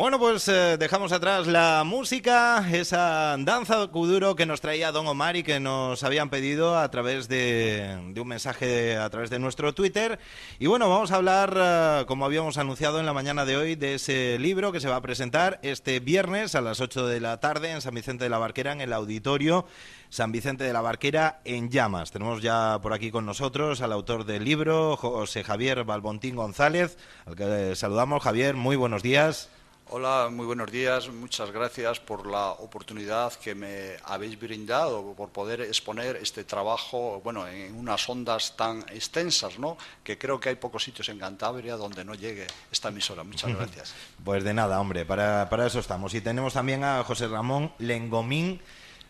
Bueno, pues dejamos atrás la música, esa danza kuduro que nos traía Don Omar y que nos habían pedido a través de un mensaje a través de nuestro Twitter. Y bueno, vamos a hablar, como habíamos anunciado en la mañana de hoy, de ese libro que se va a presentar este viernes a las 8 de la tarde en San Vicente de la Barquera, en el auditorio San Vicente de la Barquera en llamas. Tenemos ya por aquí con nosotros al autor del libro, José Javier Balbontín González, al que saludamos. Javier, muy buenos días. Hola, muy buenos días. Muchas gracias por la oportunidad que me habéis brindado por poder exponer este trabajo, bueno, en unas ondas tan extensas, ¿no? Que creo que hay pocos sitios en Cantabria donde no llegue esta emisora. Muchas gracias. Pues de nada, hombre, para eso estamos. Y tenemos también a José Ramón Lengomín.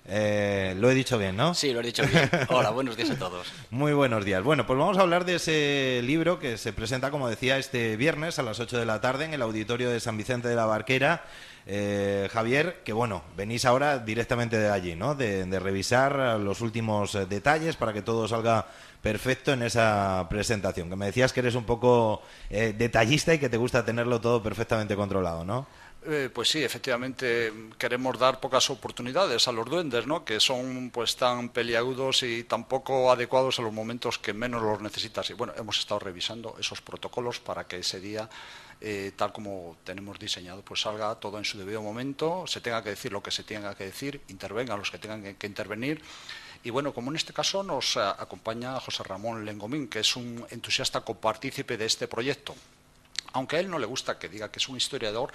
Lo he dicho bien, ¿no? Sí, lo he dicho bien. Hola, buenos días a todos. Muy buenos días. Bueno, pues vamos a hablar de ese libro que se presenta, como decía, este viernes a las 8 de la tarde en el auditorio de San Vicente de la Barquera. Javier, que bueno, venís ahora directamente de allí, ¿no? De revisar los últimos detalles para que todo salga perfecto en esa presentación. Que me decías que eres un poco detallista y que te gusta tenerlo todo perfectamente controlado, ¿no? Pues sí, efectivamente queremos dar pocas oportunidades a los duendes, ¿no? Que son pues tan peliagudos y tan poco adecuados a los momentos que menos los necesitas. Y bueno, hemos estado revisando esos protocolos para que ese día, tal como tenemos diseñado, pues salga todo en su debido momento, se tenga que decir lo que se tenga que decir, intervengan los que tengan que intervenir. Y bueno, como en este caso nos acompaña José Ramón Lengomín, que es un entusiasta copartícipe de este proyecto. Aunque a él no le gusta que diga que es un historiador,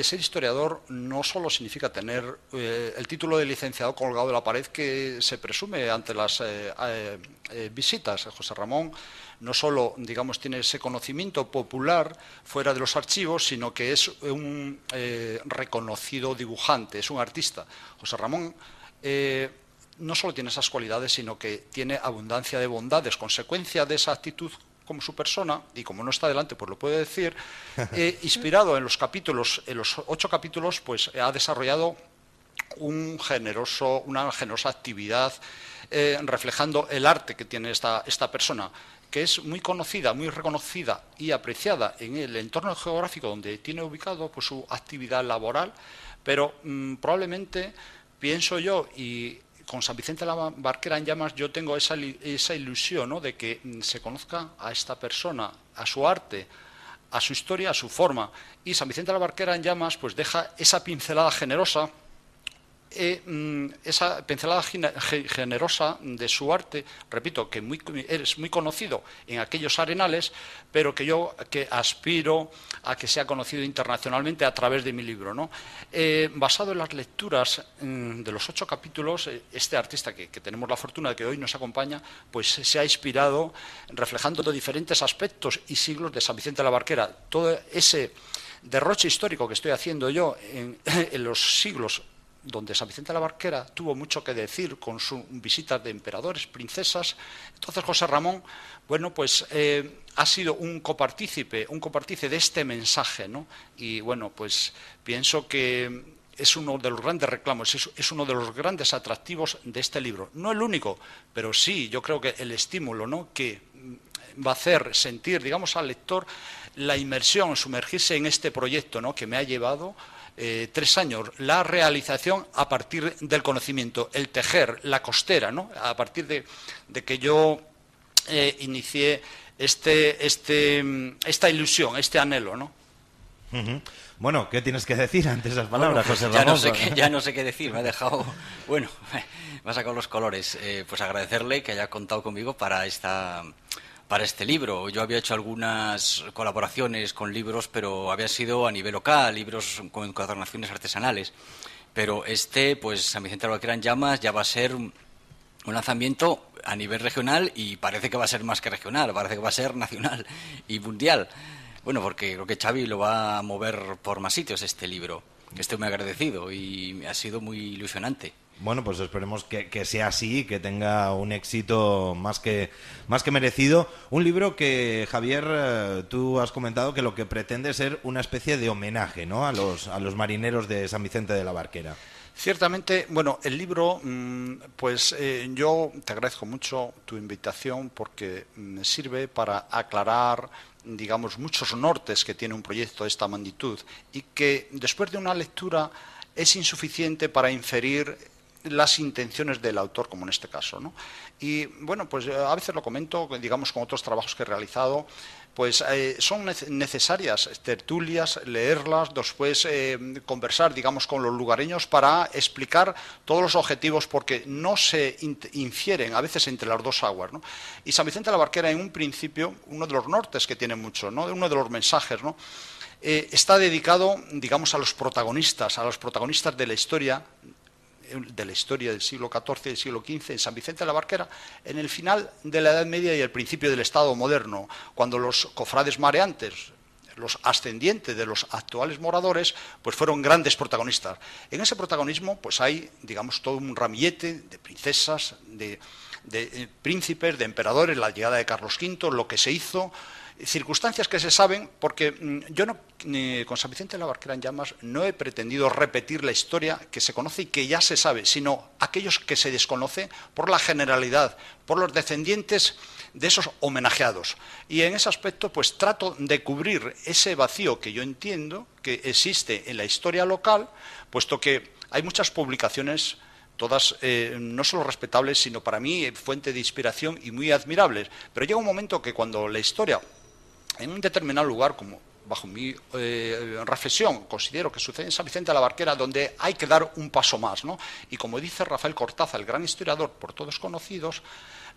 ser historiador no solo significa tener el título de licenciado colgado de la pared que se presume ante las visitas. José Ramón no solo, digamos, tiene ese conocimiento popular fuera de los archivos, sino que es un reconocido dibujante, es un artista. José Ramón no solo tiene esas cualidades, sino que tiene abundancia de bondades, consecuencia de esa actitud como su persona, y como no está delante, pues lo puede decir, inspirado en los capítulos, en los 8 capítulos, pues ha desarrollado una generosa actividad reflejando el arte que tiene esta persona, que es muy conocida, muy reconocida y apreciada en el entorno geográfico donde tiene ubicado pues su actividad laboral, pero probablemente, pienso yo, y con San Vicente de la Barquera en llamas yo tengo esa ilusión, ¿no?, de que se conozca a esta persona, a su arte, a su historia, a su forma. Y San Vicente de la Barquera en llamas pues deja esa pincelada generosa, de su arte, repito, que es muy conocido en aquellos arenales, pero que yo aspiro a que sea conocido internacionalmente a través de mi libro, ¿no? Basado en las lecturas de los 8 capítulos, este artista que tenemos la fortuna de que hoy nos acompaña, pues se ha inspirado reflejando diferentes aspectos y siglos de San Vicente de la Barquera. Todo ese derroche histórico que estoy haciendo yo en los siglos donde San Vicente de la Barquera tuvo mucho que decir con sus visitas de emperadores, princesas. Entonces José Ramón, bueno, pues ha sido un copartícipe de este mensaje, ¿no? Y bueno, pues pienso que es uno de los grandes reclamos, es uno de los grandes atractivos de este libro. No el único, pero sí, yo creo que el estímulo, ¿no?, que va a hacer sentir, digamos, al lector la inmersión, sumergirse en este proyecto, ¿no?, que me ha llevado 3 años, la realización a partir del conocimiento, el tejer, la costera, ¿no?, a partir de que yo inicié esta ilusión, este anhelo, ¿no? Bueno, ¿qué tienes que decir ante esas palabras, bueno, José Ramón? Ya no sé qué decir, me ha dejado, bueno, me ha sacado los colores. Pues agradecerle que haya contado conmigo para este libro. Yo había hecho algunas colaboraciones con libros, pero había sido a nivel local, libros con encuadernaciones artesanales. Pero pues San Vicente de la Barquera en llamas ya va a ser un lanzamiento a nivel regional y parece que va a ser más que regional, parece que va a ser nacional y mundial. Bueno, porque creo que Xavi lo va a mover por más sitios este libro. Estoy muy agradecido y ha sido muy ilusionante. Bueno, pues esperemos que sea así, que tenga un éxito más que merecido. Un libro que, Javier, tú has comentado que lo que pretende es ser una especie de homenaje, ¿no?, a los marineros de San Vicente de la Barquera. Ciertamente, bueno, el libro, yo te agradezco mucho tu invitación porque sirve para aclarar, digamos, muchos nortes que tiene un proyecto de esta magnitud y que después de una lectura es insuficiente para inferir las intenciones del autor, como en este caso, ¿no? Y bueno, pues a veces lo comento, digamos, con otros trabajos que he realizado, pues son necesarias tertulias, leerlas, después conversar, digamos, con los lugareños para explicar todos los objetivos, porque no se infieren a veces entre las dos aguas, ¿no? Y San Vicente de la Barquera, en un principio, uno de los nortes que tiene mucho, ¿no? Uno de los mensajes, ¿no? Está dedicado, digamos, a los protagonistas de la historia del siglo XIV y del siglo XV en San Vicente de la Barquera, en el final de la Edad Media y el principio del Estado moderno, cuando los cofrades mareantes, los ascendientes de los actuales moradores, pues fueron grandes protagonistas. En ese protagonismo pues hay, digamos, todo un ramillete de princesas, de príncipes, de emperadores, la llegada de Carlos V, lo que se hizo, circunstancias que se saben, porque yo no, con San Vicente de la Barquera en Llamas no he pretendido repetir la historia que se conoce y que ya se sabe, sino aquellos que se desconoce por la generalidad, por los descendientes de esos homenajeados. Y en ese aspecto pues trato de cubrir ese vacío que yo entiendo que existe en la historia local, puesto que hay muchas publicaciones, todas no solo respetables, sino para mí fuente de inspiración y muy admirables. Pero llega un momento que cuando la historia, en un determinado lugar, como bajo mi reflexión, considero que sucede en San Vicente de la Barquera, donde hay que dar un paso más, ¿no? Y como dice Rafael Cortázar, el gran historiador por todos conocidos,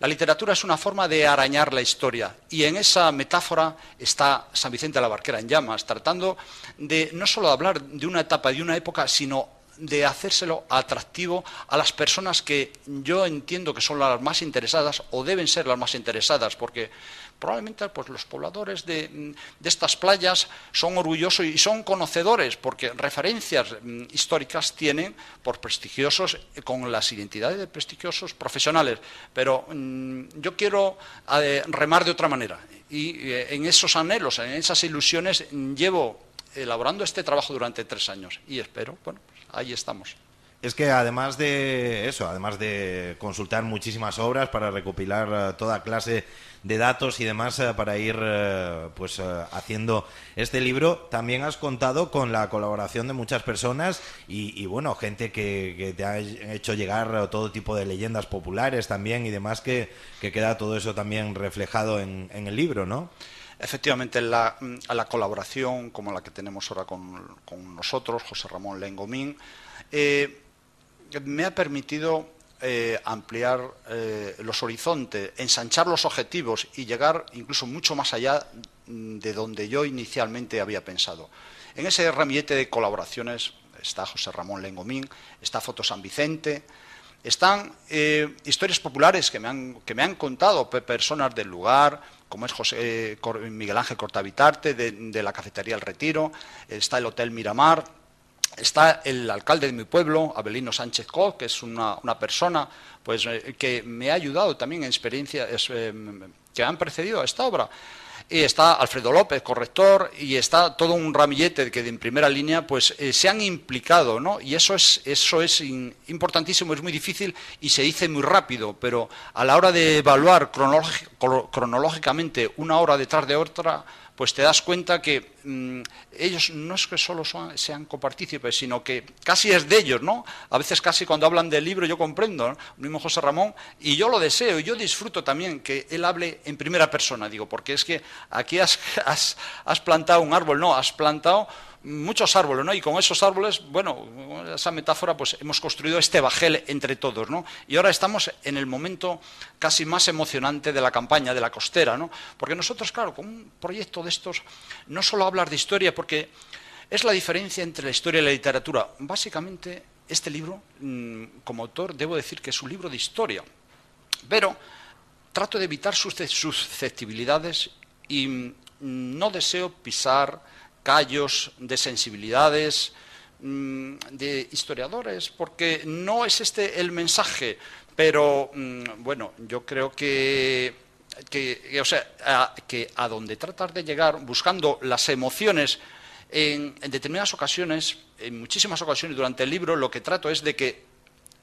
la literatura es una forma de arañar la historia, y en esa metáfora está San Vicente de la Barquera en Llamas, tratando de no solo hablar de una etapa, de una época, sino de hacérselo atractivo a las personas que yo entiendo que son las más interesadas o deben ser las más interesadas, porque probablemente pues, los pobladores de estas playas son orgullosos y son conocedores, porque referencias históricas tienen por prestigiosos, con las identidades de prestigiosos profesionales, pero yo quiero remar de otra manera, y en esos anhelos, en esas ilusiones, llevo elaborando este trabajo durante 3 años y espero, bueno, pues ahí estamos. Es que además de eso, además de consultar muchísimas obras para recopilar toda clase de datos y demás para ir haciendo este libro, también has contado con la colaboración de muchas personas y bueno, gente que te ha hecho llegar todo tipo de leyendas populares también y demás, que queda todo eso también reflejado en el libro, ¿no? Efectivamente, a la colaboración como la que tenemos ahora con nosotros, José Ramón Lengomín, me ha permitido ampliar los horizontes, ensanchar los objetivos y llegar incluso mucho más allá de donde yo inicialmente había pensado. En ese ramillete de colaboraciones está José Ramón Lengomín, está Foto San Vicente, están historias populares que me han contado personas del lugar, como es Miguel Ángel Cortavitarte, de la Cafetería El Retiro, está el Hotel Miramar, está el alcalde de mi pueblo, Abelino Sánchez Coz, que es una persona pues, que me ha ayudado también en experiencias que han precedido a esta obra. Y está Alfredo López, corrector, y está todo un ramillete que en primera línea pues se han implicado, ¿no? Y eso es importantísimo, es muy difícil y se dice muy rápido, pero a la hora de evaluar cronológicamente una obra detrás de otra, pues te das cuenta que ellos no es que solo sean copartícipes, sino que casi es de ellos, ¿no? A veces casi cuando hablan del libro yo comprendo, ¿no? El mismo José Ramón, y yo lo deseo, y yo disfruto también que él hable en primera persona, digo, porque es que aquí has plantado un árbol, no, has plantado muchos árboles, ¿no? Y con esos árboles, bueno, esa metáfora, pues hemos construido este bajel entre todos, ¿no? Y ahora estamos en el momento casi más emocionante de la campaña, de la costera, ¿no? Porque nosotros, claro, con un proyecto de estos, no solo hablar de historia, porque es la diferencia entre la historia y la literatura. Básicamente, este libro, como autor, debo decir que es un libro de historia, pero trato de evitar sus susceptibilidades y no deseo pisar callos de sensibilidades de historiadores, porque no es este el mensaje, pero bueno, yo creo que a donde tratar de llegar buscando las emociones en determinadas ocasiones, en muchísimas ocasiones durante el libro, lo que trato es de que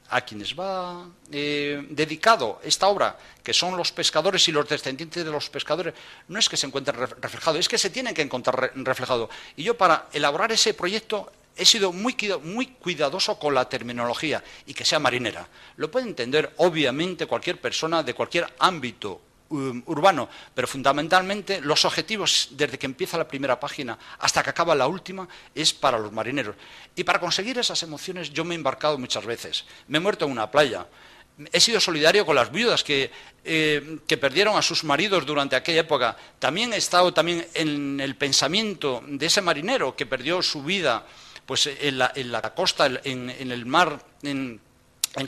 a quienes va dedicado esta obra, que son los pescadores y los descendientes de los pescadores, no es que se encuentren reflejados, es que se tienen que encontrar reflejados. Y yo, para elaborar ese proyecto, he sido muy cuidadoso con la terminología, y que sea marinera. Lo puede entender, obviamente, cualquier persona de cualquier ámbito urbano, pero fundamentalmente los objetivos, desde que empieza la primera página hasta que acaba la última, es para los marineros. Y para conseguir esas emociones yo me he embarcado muchas veces. Me he muerto en una playa. He sido solidario con las viudas que perdieron a sus maridos durante aquella época. También he estado en el pensamiento de ese marinero que perdió su vida pues en la costa, en el mar, en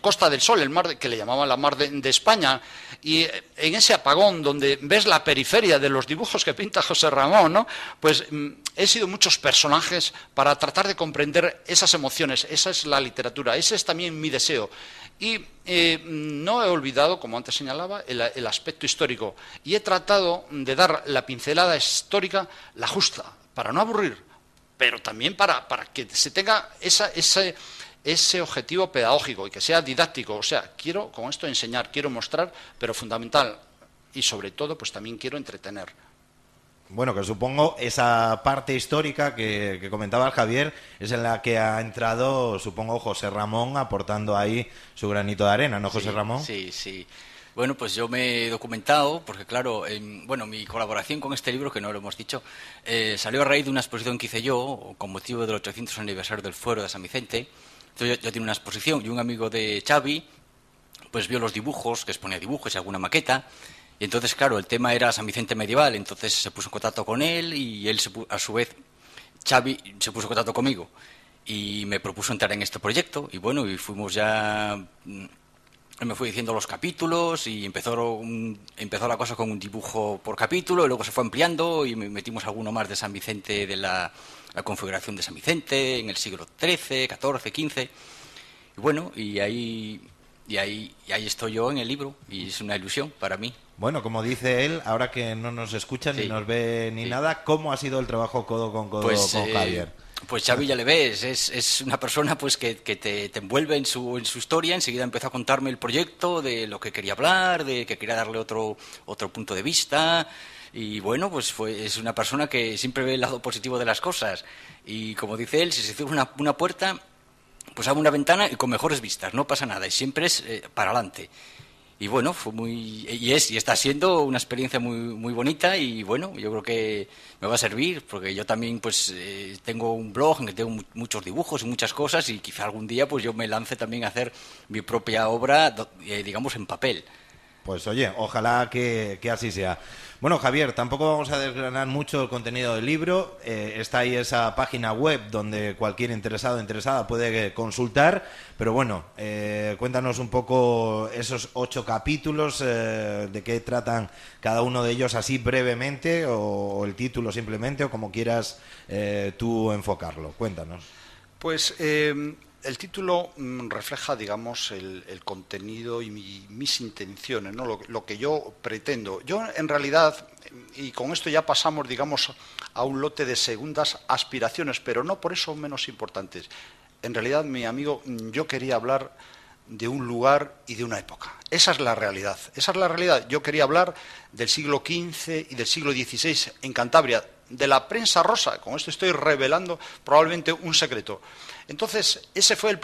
Costa del Sol, el mar que le llamaban la mar de España, y en ese apagón donde ves la periferia de los dibujos que pinta José Ramón, ¿no? Pues he sido muchos personajes para tratar de comprender esas emociones. Esa es la literatura, ese es también mi deseo. Y no he olvidado, como antes señalaba, el aspecto histórico, y he tratado de dar la pincelada histórica, la justa, para no aburrir, pero también para que se tenga ese objetivo pedagógico y que sea didáctico. O sea, quiero con esto enseñar, quiero mostrar, pero fundamental y sobre todo pues también quiero entretener. Bueno, que supongo esa parte histórica que comentaba Javier es en la que ha entrado, supongo, José Ramón aportando ahí su granito de arena, ¿no, José Ramón? Sí, sí. Bueno, pues yo me he documentado, porque claro, mi colaboración con este libro, que no lo hemos dicho, salió a raíz de una exposición que hice yo con motivo del 800 aniversario del Fuero de San Vicente. Entonces yo tenía una exposición y un amigo de Xavi pues vio los dibujos, que exponía dibujos y alguna maqueta, y entonces claro, el tema era San Vicente medieval, entonces se puso en contacto con él y él a su vez, Xavi se puso en contacto conmigo y me propuso entrar en este proyecto, y bueno, y fuimos ya, él me fue diciendo los capítulos y empezó la cosa con un dibujo por capítulo, y luego se fue ampliando y metimos alguno más de San Vicente, de la configuración de San Vicente en el siglo XIII, XIV, XV, y bueno, y ahí estoy yo en el libro, y es una ilusión para mí. Bueno, como dice él, ahora que no nos escucha ni nos ve ni nada, ¿cómo ha sido el trabajo codo con codo con Javier? Pues Xavi, ya le ves, es una persona pues que te envuelve en su historia. Enseguida empezó a contarme el proyecto, de lo que quería hablar, de que quería darle otro punto de vista. Y bueno, pues es una persona que siempre ve el lado positivo de las cosas. Y como dice él, si se cierra una puerta, pues abre una ventana y con mejores vistas, no pasa nada, y siempre es para adelante. Y bueno, y está siendo una experiencia muy bonita, y bueno, yo creo que me va a servir, porque yo también pues tengo un blog en que tengo muchos dibujos y muchas cosas, y quizá algún día pues yo me lance también a hacer mi propia obra, digamos, en papel. Pues oye, ojalá que así sea. Bueno, Javier, tampoco vamos a desgranar mucho el contenido del libro. Está ahí esa página web donde cualquier interesado o interesada puede consultar. Pero bueno, cuéntanos un poco esos 8 capítulos, de qué tratan cada uno de ellos así brevemente, o el título simplemente, o como quieras tú enfocarlo. Cuéntanos. Pues el título refleja, digamos, el contenido y mis intenciones, ¿no? Lo que yo pretendo. Yo, en realidad, y con esto ya pasamos, digamos, a un lote de segundas aspiraciones, pero no por eso menos importantes. En realidad, mi amigo, yo quería hablar de un lugar y de una época. Esa es la realidad. Esa es la realidad. Yo quería hablar del siglo XV y del siglo XVI en Cantabria, de la prensa rosa. Con esto estoy revelando probablemente un secreto. Entonces, ese fue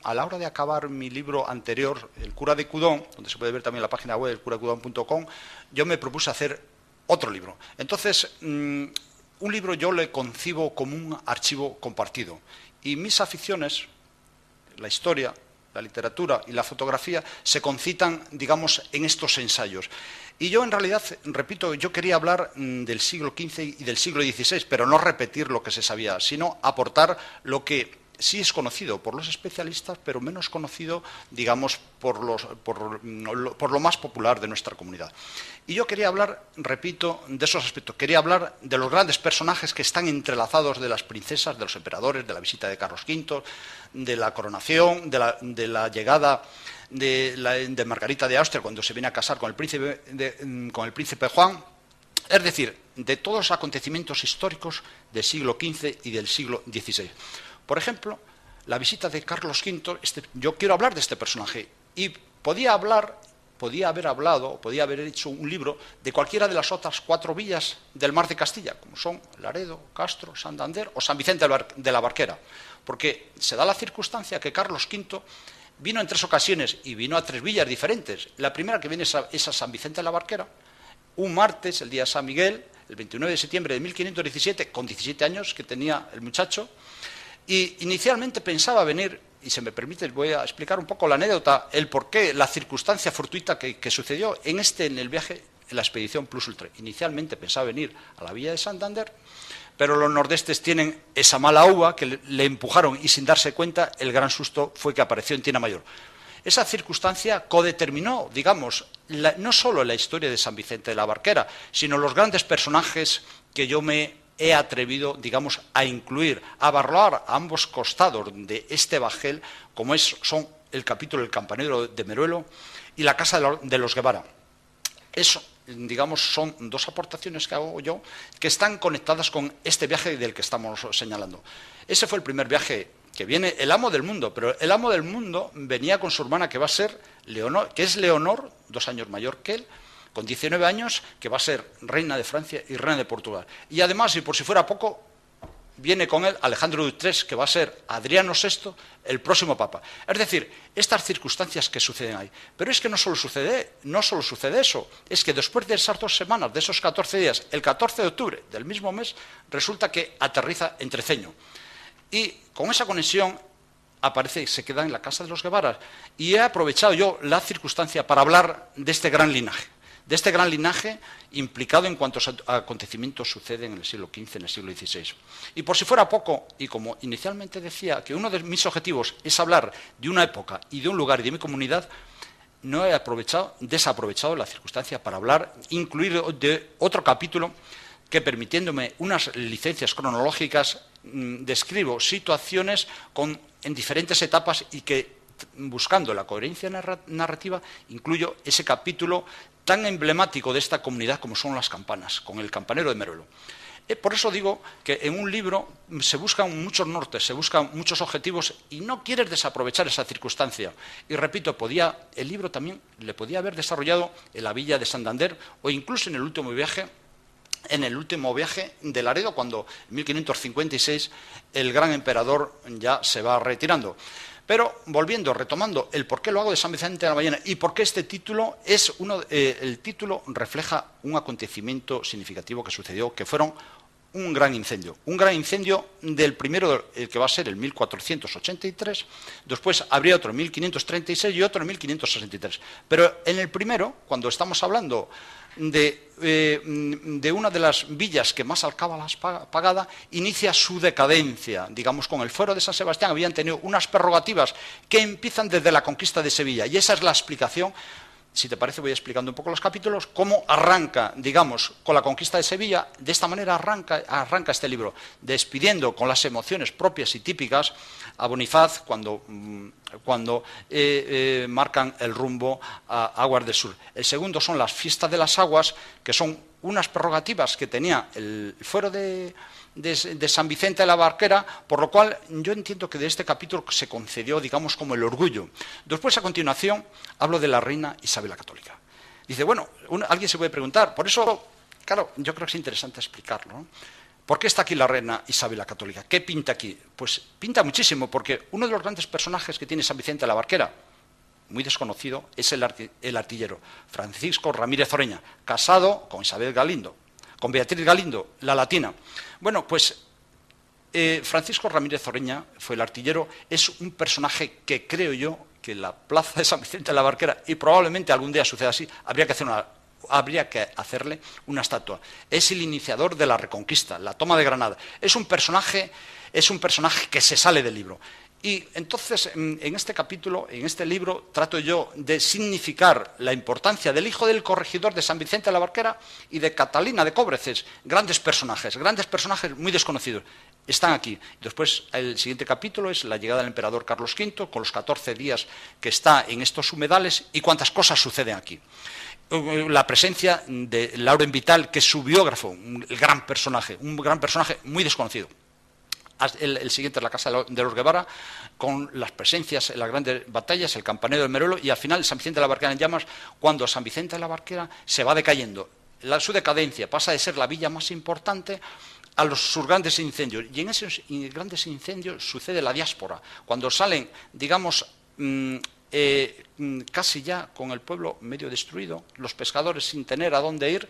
a la hora de acabar mi libro anterior, El cura de Cudón, donde se puede ver también la página web, elcuracudón.com, yo me propuse hacer otro libro. Entonces, un libro yo le concibo como un archivo compartido. Y mis aficiones, la historia, la literatura y la fotografía, se concitan, digamos, en estos ensayos. Y yo, en realidad, repito, yo quería hablar del siglo XV y del siglo XVI, pero no repetir lo que se sabía, sino aportar lo que sí es conocido por los especialistas, pero menos conocido, digamos, por lo más popular de nuestra comunidad. Y yo quería hablar, repito, de esos aspectos. Quería hablar de los grandes personajes que están entrelazados, de las princesas, de los emperadores, de la visita de Carlos V, de la coronación, de la llegada de Margarita de Austria cuando se viene a casar con el príncipe Juan. Es decir, de todos los acontecimientos históricos del siglo XV y del siglo XVI. Por ejemplo, la visita de Carlos V, yo quiero hablar de este personaje, y podía haber hablado, podía haber hecho un libro de cualquiera de las otras 4 villas del Mar de Castilla, como son Laredo, Castro, Santander o San Vicente de la Barquera, porque se da la circunstancia que Carlos V vino en 3 ocasiones y vino a 3 villas diferentes. La primera que viene es a San Vicente de la Barquera, un martes, el día de San Miguel, el 29 de septiembre de 1517, con 17 años que tenía el muchacho, y inicialmente pensaba venir, y si me permite voy a explicar un poco la anécdota, el porqué, la circunstancia fortuita que sucedió en el viaje, en la expedición Plus Ultra. Inicialmente pensaba venir a la villa de Santander, pero los nordestes tienen esa mala uva que le empujaron, y sin darse cuenta el gran susto fue que apareció en Tiena Mayor. Esa circunstancia codeterminó, digamos, no solo la historia de San Vicente de la Barquera, sino los grandes personajes que yo me he atrevido, digamos, a incluir, a barroar a ambos costados de este bajel, como son el capítulo del Campanero de Meruelo y la Casa de los Guevara. Eso, digamos, son 2 aportaciones que hago yo que están conectadas con este viaje del que estamos señalando. Ese fue el primer viaje que viene el amo del mundo, pero el amo del mundo venía con su hermana, que va a ser Leonor, que es Leonor, 2 años mayor que él, con 19 años, que va a ser reina de Francia y reina de Portugal. Y además, y por si fuera poco, viene con él Alejandro III, que va a ser Adriano VI, el próximo papa. Es decir, estas circunstancias que suceden ahí. Pero es que no solo sucede eso, es que después de esas 2 semanas, de esos 14 días, el 14 de octubre del mismo mes, resulta que aterriza en Treceño. Y con esa conexión aparece y se queda en la casa de los Guevara. Y he aprovechado yo la circunstancia para hablar de este gran linaje implicado en cuantos acontecimientos suceden en el siglo XV, en el siglo XVI. Y por si fuera poco, y como inicialmente decía que uno de mis objetivos es hablar de una época y de un lugar y de mi comunidad, no he desaprovechado la circunstancia para incluir de otro capítulo que, permitiéndome unas licencias cronológicas, describo situaciones en diferentes etapas y que, buscando la coherencia narrativa, incluyo ese capítulo tan emblemático de esta comunidad como son las campanas, con el Campanero de Meruelo. Por eso digo que en un libro se buscan muchos nortes, se buscan muchos objetivos y no quieres desaprovechar esa circunstancia. Y repito, el libro también le podía haber desarrollado en la villa de Santander o incluso en el último viaje de Laredo, cuando en 1556 el gran emperador ya se va retirando. Pero retomando el por qué lo hago de San Vicente de la Ballena y por qué este título el título refleja un acontecimiento significativo que sucedió, que fueron un gran incendio del primero, el que va a ser el 1483, después habría otro en 1536 y otro en 1563. Pero en el primero, cuando estamos hablando de una de las villas que más alcábalas pagada, inicia su decadencia. Digamos, con el fuero de San Sebastián habían tenido unas prerrogativas que empiezan desde la conquista de Sevilla, y esa es la explicación. Si te parece, voy explicando un poco los capítulos, cómo arranca, digamos, con la conquista de Sevilla. De esta manera arranca este libro, despidiendo con las emociones propias y típicas a Bonifaz cuando marcan el rumbo a Aguas del Sur. El segundo son las fiestas de las aguas, que son unas prerrogativas que tenía el fuero de San Vicente de la Barquera, por lo cual yo entiendo que de este capítulo se concedió, digamos, como el orgullo. Después, a continuación, hablo de la reina Isabel la Católica. Dice, bueno, alguien se puede preguntar, por eso, claro, yo creo que es interesante explicarlo, ¿no? ¿Por qué está aquí la reina Isabel la Católica? ¿Qué pinta aquí? Pues pinta muchísimo, porque uno de los grandes personajes que tiene San Vicente de la Barquera, muy desconocido, es el artillero Francisco Ramírez Oreña, casado con Isabel Galindo, con Beatriz Galindo, la latina. Bueno, pues Francisco Ramírez Oreña fue el artillero, es un personaje que creo yo que la plaza de San Vicente de la Barquera, y probablemente algún día suceda así, habría que hacerle una estatua. Es el iniciador de la Reconquista, la toma de Granada. Es un personaje que se sale del libro. Y entonces, en este capítulo, en este libro, trato yo de significar la importancia del hijo del corregidor de San Vicente de la Barquera y de Catalina de Cobreces, grandes personajes muy desconocidos. Están aquí. Después, el siguiente capítulo es la llegada del emperador Carlos V, con los 14 días que está en estos humedales y cuántas cosas suceden aquí. la presencia de Lauren Vital, que es su biógrafo, un gran personaje muy desconocido. El siguiente es la Casa de los Guevara, con las presencias en las grandes batallas, el campanero del Meruelo, y al final San Vicente de la Barquera en llamas, cuando San Vicente de la Barquera se va decayendo. Su decadencia pasa de ser la villa más importante a sus grandes incendios. Y en esos grandes incendios sucede la diáspora. Cuando salen, digamos, casi ya con el pueblo medio destruido, los pescadores sin tener a dónde ir,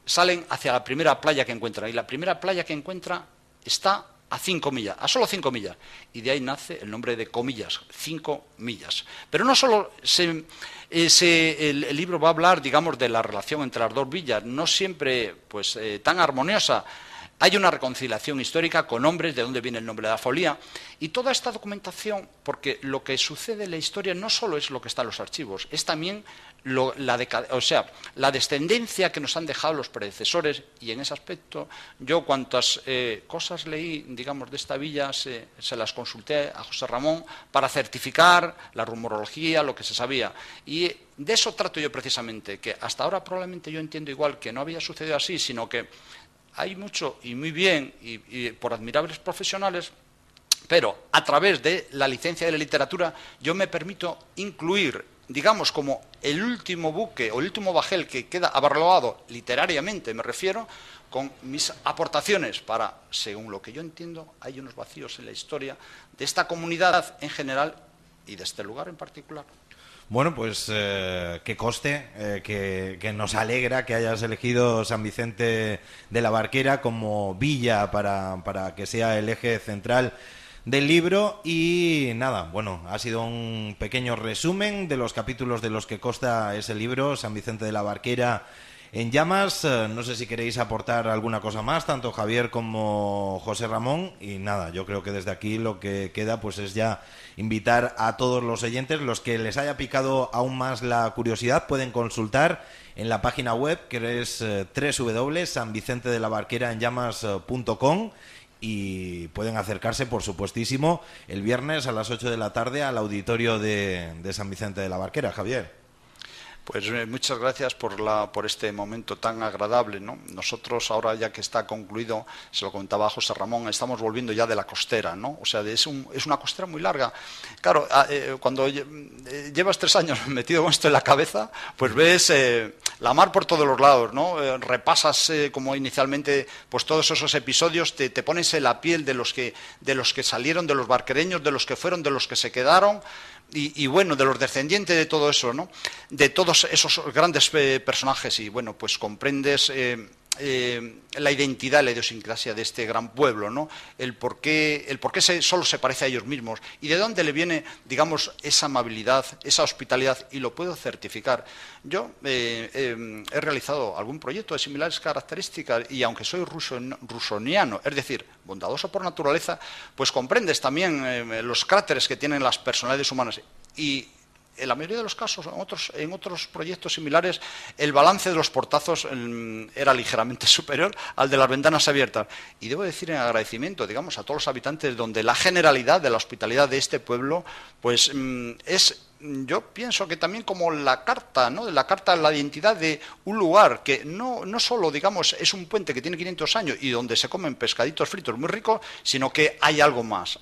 salen hacia la primera playa que encuentran. Y la primera playa que encuentra está a 5 millas, a solo 5 millas. Y de ahí nace el nombre de Comillas, 5 millas. Pero no solo el libro va a hablar, digamos, de la relación entre las dos villas, no siempre pues tan armoniosa. Hay una reconciliación histórica con nombres, de dónde viene el nombre de la folía, y toda esta documentación, porque lo que sucede en la historia no solo es lo que está en los archivos, es también la descendencia que nos han dejado los predecesores, y en ese aspecto yo cuantas cosas leí, digamos, de esta villa, se las consulté a José Ramón para certificar la rumorología, lo que se sabía, y de eso trato yo precisamente, que hasta ahora probablemente yo entiendo igual que no había sucedido así, sino que hay mucho y muy bien y por admirables profesionales, pero a través de la licencia de la literatura yo me permito incluir, digamos, como el último buque o el último bajel que queda abarroado literariamente, me refiero, con mis aportaciones para, según lo que yo entiendo, hay unos vacíos en la historia de esta comunidad en general y de este lugar en particular. Bueno, pues que conste, que nos alegra que hayas elegido San Vicente de la Barquera como villa para que sea el eje central del libro. Y nada, bueno, ha sido un pequeño resumen de los capítulos de los que consta ese libro, San Vicente de la Barquera en llamas. No sé si queréis aportar alguna cosa más, tanto Javier como José Ramón. Y nada, yo creo que desde aquí lo que queda pues es ya invitar a todos los oyentes, los que les haya picado aún más la curiosidad, pueden consultar en la página web, que es www.sanvicentedelabarqueraenllamas.com, y pueden acercarse, por supuestísimo, el viernes a las 8 de la tarde al auditorio de San Vicente de la Barquera. Javier. Pues muchas gracias por este momento tan agradable, ¿no? Nosotros ahora, ya que está concluido, se lo comentaba a José Ramón, estamos volviendo ya de la costera, ¿no? O sea, es una costera muy larga. Claro, cuando llevas 3 años metido con esto en la cabeza, pues ves la mar por todos los lados, ¿no? Repasas como inicialmente pues todos esos episodios, te pones en la piel de los que salieron, de los barquereños, de los que fueron, de los que se quedaron. Y bueno, de los descendientes de todo eso, ¿no? De todos esos grandes personajes, y bueno, pues comprendes la identidad, la idiosincrasia de este gran pueblo, ¿no? El por qué solo se parece a ellos mismos y de dónde le viene, digamos, esa amabilidad, esa hospitalidad, y lo puedo certificar. Yo he realizado algún proyecto de similares características, y aunque soy rusoniano, es decir, bondadoso por naturaleza, pues comprendes también los cráteres que tienen las personalidades humanas. Y en la mayoría de los casos, en otros proyectos similares, el balance de los portazos era ligeramente superior al de las ventanas abiertas. Y debo decir en agradecimiento, digamos, a todos los habitantes, donde la generalidad de la hospitalidad de este pueblo, pues yo pienso que también como la carta, ¿no? La carta, la identidad de un lugar que no solo, digamos, es un puente que tiene 500 años y donde se comen pescaditos fritos muy ricos, sino que hay algo más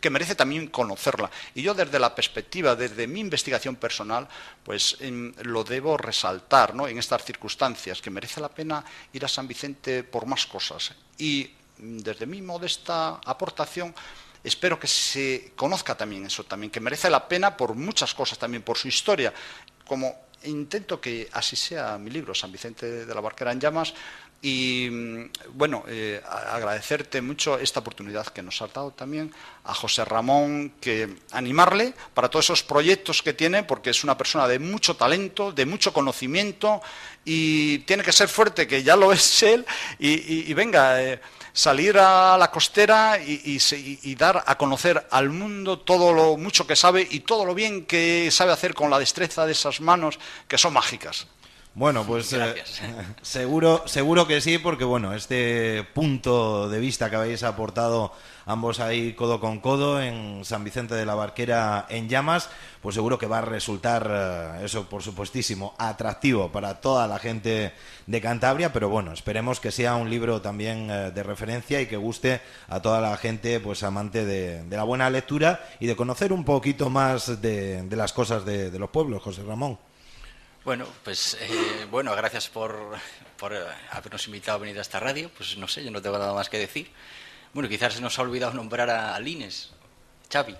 que merece también conocerla. Y yo desde la perspectiva, desde mi investigación personal, pues lo debo resaltar, ¿no? En estas circunstancias, que merece la pena ir a San Vicente por más cosas. Y desde mi modesta aportación, espero que se conozca también eso, también que merece la pena por muchas cosas, también por su historia, como intento que así sea mi libro, San Vicente de la Barquera en llamas. Y bueno, agradecerte mucho esta oportunidad que nos ha dado también a José Ramón, que animarle para todos esos proyectos que tiene, porque es una persona de mucho talento, de mucho conocimiento, y tiene que ser fuerte, que ya lo es él, y venga, salir a la costera y dar a conocer al mundo todo lo mucho que sabe y todo lo bien que sabe hacer con la destreza de esas manos que son mágicas. Bueno, pues seguro que sí, porque bueno, este punto de vista que habéis aportado ambos ahí codo con codo en San Vicente de la Barquera en llamas, pues seguro que va a resultar, eso por supuestísimo, atractivo para toda la gente de Cantabria, pero bueno, esperemos que sea un libro también de referencia y que guste a toda la gente pues amante de la buena lectura y de conocer un poquito más de las cosas de los pueblos, José Ramón. Bueno, pues gracias por habernos invitado a venir a esta radio. Pues no sé, yo no tengo nada más que decir. Bueno, quizás se nos ha olvidado nombrar a Lines, Xavi.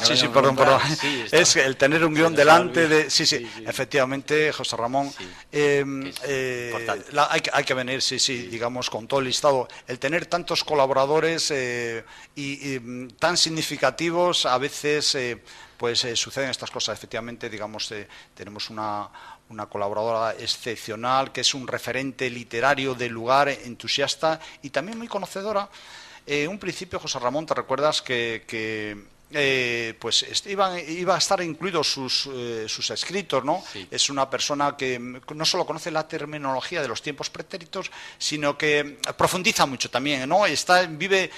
Sí, perdón. Sí, es el tener un guión delante de... Sí, efectivamente, José Ramón. Sí, hay que venir, digamos, con todo el listado. El tener tantos colaboradores y tan significativos, a veces suceden estas cosas. Efectivamente, digamos, tenemos una colaboradora excepcional, que es un referente literario del lugar, entusiasta y también muy conocedora. Un principio, José Ramón, ¿te recuerdas que iba a estar incluidos sus escritos, ¿no? Sí. Es una persona que no solo conoce la terminología de los tiempos pretéritos, sino que profundiza mucho también, ¿no? Vive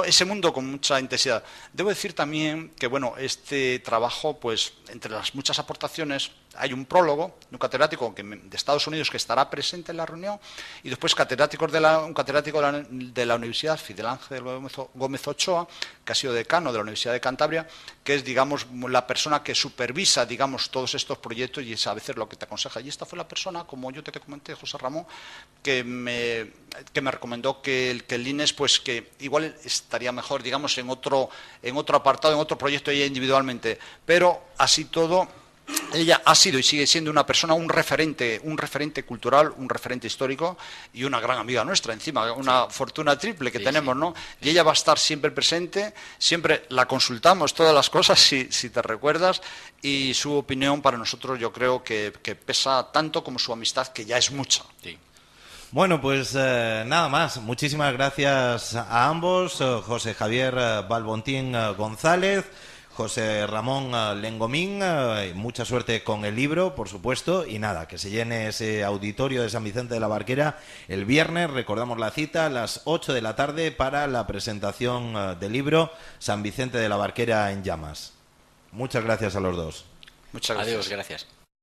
ese mundo con mucha intensidad. Debo decir también que, bueno, este trabajo, pues, entre las muchas aportaciones, hay un prólogo de un catedrático de Estados Unidos que estará presente en la reunión, y después un catedrático de la Universidad, Fidel Ángel Gómez Ochoa, que ha sido decano de la Universidad de Cantabria, que es, digamos, la persona que supervisa, digamos, todos estos proyectos y es a veces lo que te aconseja. Y esta fue la persona, como yo te comenté, José Ramón, que me recomendó que el Lines, pues que igual estaría mejor, digamos, en otro apartado, en otro proyecto ella individualmente, pero así todo. Ella ha sido y sigue siendo una persona, un referente cultural, un referente histórico y una gran amiga nuestra, encima, una fortuna triple que tenemos, ¿no? Y ella va a estar siempre presente, siempre la consultamos todas las cosas, si te recuerdas, y su opinión para nosotros yo creo que pesa tanto como su amistad, que ya es mucha. Sí. Bueno, pues nada más. Muchísimas gracias a ambos, José Javier Balbontín González, José Ramón Lengomín, mucha suerte con el libro, por supuesto, y nada, que se llene ese auditorio de San Vicente de la Barquera el viernes, recordamos la cita, a las 8 de la tarde para la presentación del libro San Vicente de la Barquera en llamas. Muchas gracias a los dos. Muchas gracias. Adiós, gracias.